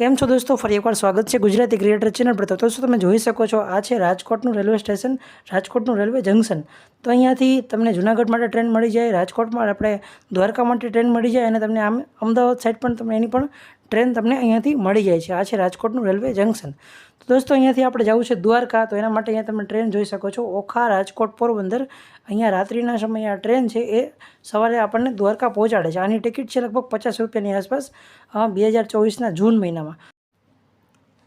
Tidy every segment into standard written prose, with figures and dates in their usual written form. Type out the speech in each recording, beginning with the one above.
કેમ છો દોસ્તો, ફરી એકવાર સ્વાગત છે ગુજરાતી ક્રિએટર ચેનલ પર। તો દોસ્તો તમે જોઈ શકો છો, આ છે રાજકોટનું રેલવે સ્ટેશન, રાજકોટનું રેલવે જંકશન। તો અહીંયાથી તમને જુનાગઢ માટે ટ્રેન મળી જાય, રાજકોટમાં આપણે દ્વારકા માટે ટ્રેન મળી જાય, અને તમને આમ અમદાવાદ સાઈડ પણ તમને એની પણ ટ્રેન તમને અહીંયાથી મળી જાય છે। આ છે રાજકોટનું રેલવે જંકશન। તો દોસ્તો અહીંયાથી આપણે જવું છે દ્વારકા, તો એના માટે અહીંયા તમે ટ્રેન જોઈ શકો છો, ઓખા, રાજકોટ, પોરબંદર। અહીંયા રાત્રિના સમયે આ ટ્રેન છે એ સવારે આપણને દ્વારકા પહોંચાડે છે। આની ટિકિટ છે લગભગ 50 રૂપિયાની આસપાસ 2024ના જૂન મહિનામાં।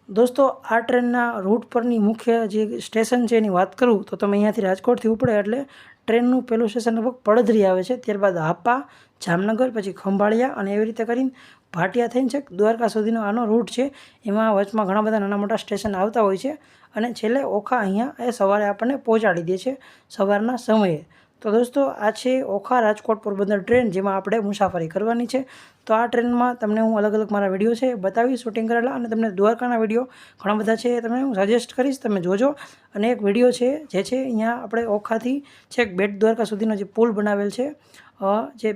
દોસ્તો આ ટ્રેનના રૂટ પરની મુખ્ય જે સ્ટેશન છે એની વાત કરું તો તમે અહીંયાથી રાજકોટથી ઉપડે એટલે ટ્રેનનું પહેલું સ્ટેશન લગભગ પડધરી આવે છે, ત્યારબાદ હાપા, જામનગર, પછી ખંભાળિયા, અને એવી રીતે કરીને ભાટિયા થઈને છે દ્વારકા સુધીનો આનો રૂટ છે। એમાં વચમાં ઘણા બધા નાના મોટા સ્ટેશન આવતા હોય છે, અને છેલ્લે ઓખા અહીંયા એ સવારે આપણને પહોંચાડી દે છે સવારના સમયે। તો દોસ્તો આ છે ઓખા, રાજકોટ, પોરબંદર ટ્રેન, જેમાં આપણે મુસાફરી કરવાની છે। તો આ ટ્રેનમાં તમને હું અલગ અલગ મારા વિડીયો છે બતાવી શૂટિંગ કરેલા, અને તમને દ્વારકાના વિડીયો ઘણા બધા છે એ તમને હું સજેસ્ટ કરીશ, તમે જોજો। અને એક વિડીયો છે જે છે અહીંયા આપણે ઓખાથી છેક બેટ દ્વારકા સુધીનો જે પુલ બનાવેલ છે, જે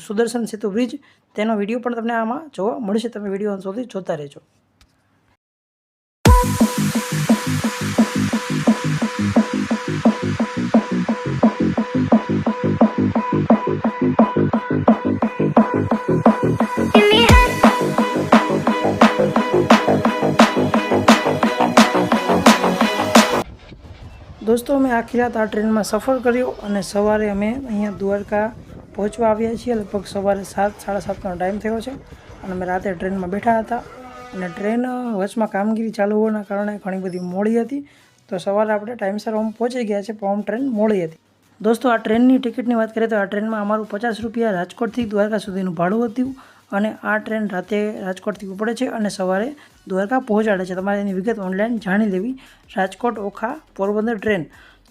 સુદર્શન સેતુ બ્રિજ, તેનો વિડીયો પણ તમને આમાં જોવા મળશે। તમે વિડીયો સુધી જોતા રહેજો। દોસ્તો અમે આખી રાત આ ટ્રેનમાં સફર કર્યો, અને સવારે અમે અહીંયા દ્વારકા પહોંચવા આવ્યા છીએ। લગભગ સવારે 7, 7:30નો ટાઈમ થયો છે, અને અમે રાતે ટ્રેનમાં બેઠા હતા, અને ટ્રેન વચમાં કામગીરી ચાલુ હોવાના કારણે ઘણી બધી મોડી હતી। તો સવારે આપણે ટાઈમસર હોમ પહોંચી ગયા છે, પણ ટ્રેન મોડી હતી। દોસ્તો આ ટ્રેનની ટિકિટની વાત કરીએ તો આ ટ્રેનમાં અમારું 50 રૂપિયા રાજકોટથી દ્વારકા સુધીનું ભાડું હતું, અને આ ટ્રેન રાતે રાજકોટથી ઉપડે છે અને સવારે દ્વારકા પહોંચાડે છે। તમારે એની વિગત ઓનલાઈન જાણી લેવી। રાજકોટ, ઓખા, પોરબંદર ટ્રેન।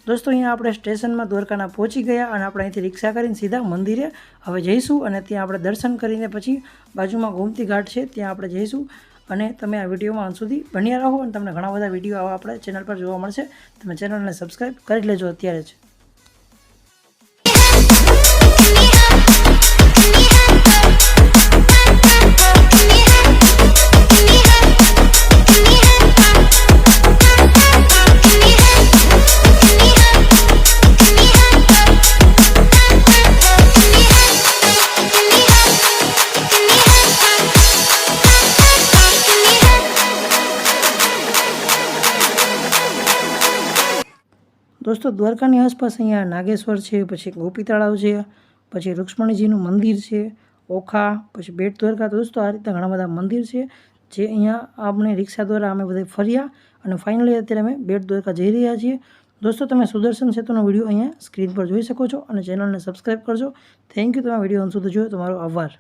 દોસ્તો અહીંયા આપણે સ્ટેશનમાં દ્વારકાના પહોંચી ગયા, અને આપણે અહીંથી રિક્ષા કરીને સીધા મંદિરે હવે જઈશું, અને ત્યાં આપણે દર્શન કરીને પછી બાજુમાં ગોમતી ઘાટ છે ત્યાં આપણે જઈશું। અને તમે આ વિડીયોમાં અંત સુધી બન્યા રહો, અને તમને ઘણા બધા વિડીયો આવા આપણે ચેનલ પર જોવા મળશે। તમે ચેનલને સબસ્ક્રાઈબ કરી લેજો અત્યારે જ। દોસ્તો દ્વારકાની આસપાસ અહીંયા નાગેશ્વર છે, પછી ગોપી તળાવ છે, પછી રૂક્ષ્મણીજીનું મંદિર છે, ઓખા, પછી બેટ દ્વારકા। તો દોસ્તો આ રીતના ઘણા બધા મંદિર છે જે અહીંયા આપણે રિક્ષા દ્વારા અમે બધા ફર્યા, અને ફાઇનલી અત્યારે અમે બેટ દ્વારકા જઈ રહ્યા છીએ। દોસ્તો તમે સુદર્શન સેતુનો વિડીયો અહીંયા સ્ક્રીન પર જોઈ શકો છો, અને ચેનલને સબસ્ક્રાઈબ કરજો। થેન્ક યુ, તમે વિડીયો અંત સુધી જોયો, તમારો આભાર।